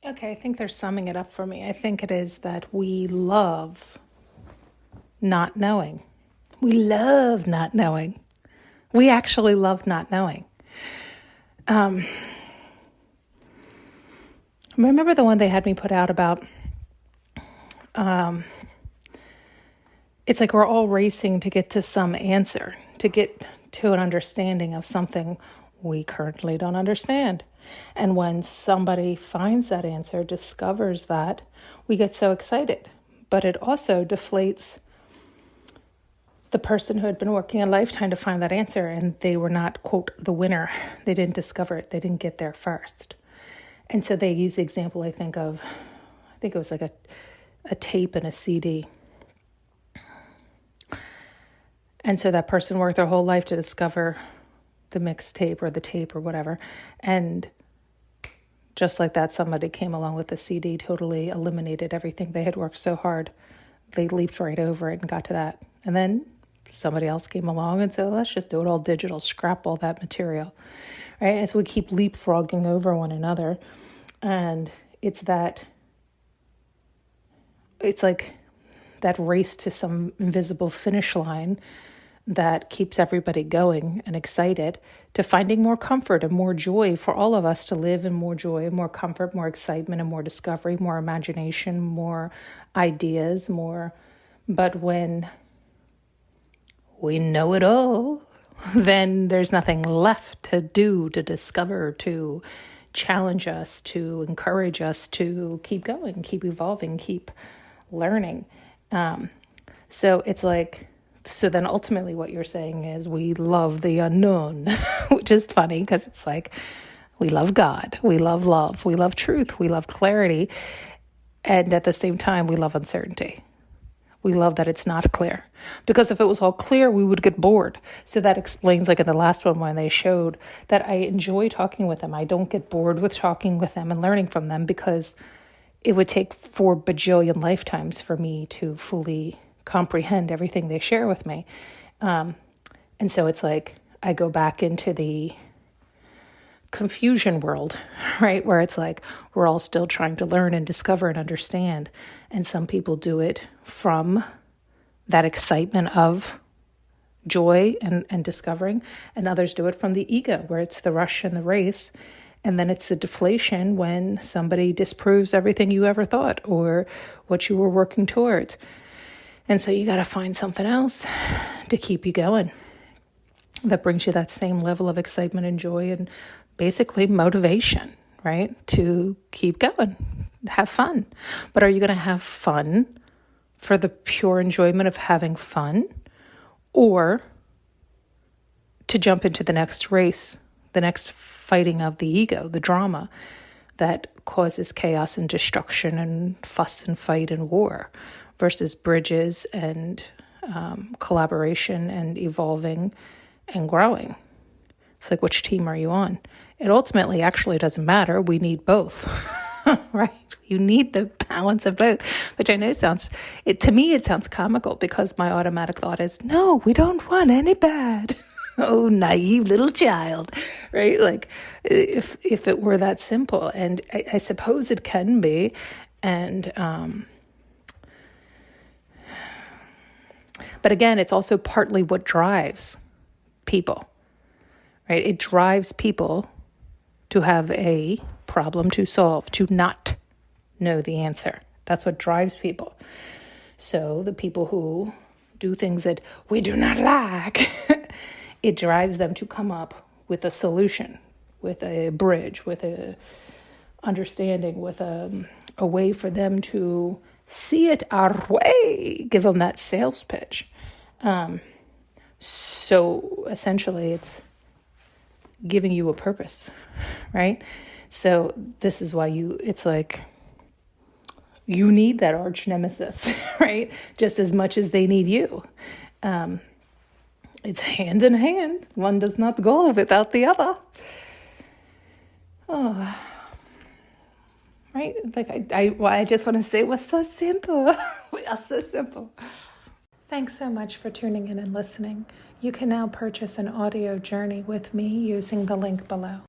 Okay, I think they're summing it up for me. I think it is that we love not knowing. We love not knowing. We actually love not knowing. Remember the one they had me put out about, it's like we're all racing to get to some answer, to get to an understanding of something we currently don't understand. And when somebody finds that answer, discovers that, we get so excited. But it also deflates the person who had been working a lifetime to find that answer, and they were not, quote, the winner. They didn't discover it. They didn't get there first. And so they use the example, I think it was like a tape and a CD. And so that person worked their whole life to discover the mixtape or the tape or whatever. And just like that, somebody came along with the CD, totally eliminated everything they had worked so hard. They leaped right over it and got to that. And then somebody else came along and said, let's just do it all digital, scrap all that material, right? And so we keep leapfrogging over one another. And it's like that race to some invisible finish line that keeps everybody going and excited to finding more comfort and more joy for all of us to live in more joy and more comfort, more excitement and more discovery, more imagination, more ideas, more. But when we know it all, then there's nothing left to do, to discover, to challenge us, to encourage us to keep going, keep evolving, keep learning. So it's like, so then ultimately what you're saying is we love the unknown, which is funny because it's like we love God, we love, we love truth, we love clarity. And at the same time, we love uncertainty. We love that it's not clear. Because if it was all clear, we would get bored. So that explains, like in the last one when they showed that I enjoy talking with them. I don't get bored with talking with them and learning from them because it would take 4 bajillion lifetimes for me to fully comprehend everything they share with me. And so it's like I go back into the confusion world, right? Where it's like we're all still trying to learn and discover and understand. And some people do it from that excitement of joy and discovering, and others do it from the ego, where it's the rush and the race. And then it's the deflation when somebody disproves everything you ever thought or what you were working towards. And so you got to find something else to keep you going that brings you that same level of excitement and joy and basically motivation, right? To keep going, have fun. But are you going to have fun for the pure enjoyment of having fun, or to jump into the next race, the next fighting of the ego, the drama that causes chaos and destruction and fuss and fight and war, versus bridges and collaboration and evolving and growing? It's like, which team are you on? It ultimately actually doesn't matter. We need both, right? You need the balance of both, which I know to me it sounds comical because my automatic thought is, no, we don't want any bad. Oh, naive little child, right? Like if it were that simple, and I suppose it can be. And, but again, it's also partly what drives people, right? It drives people to have a problem to solve, to not know the answer. That's what drives people. So the people who do things that we do not like, it drives them to come up with a solution, with a bridge, with a understanding, with a way for them to see it our way, give them that sales pitch. So essentially it's giving you a purpose, right? So this is why it's like you need that arch nemesis, right? Just as much as they need you. It's hand in hand. One does not go without the other. Oh, right? Like I just want to say, we're so simple. We are so simple. Thanks so much for tuning in and listening. You can now purchase an audio journey with me using the link below.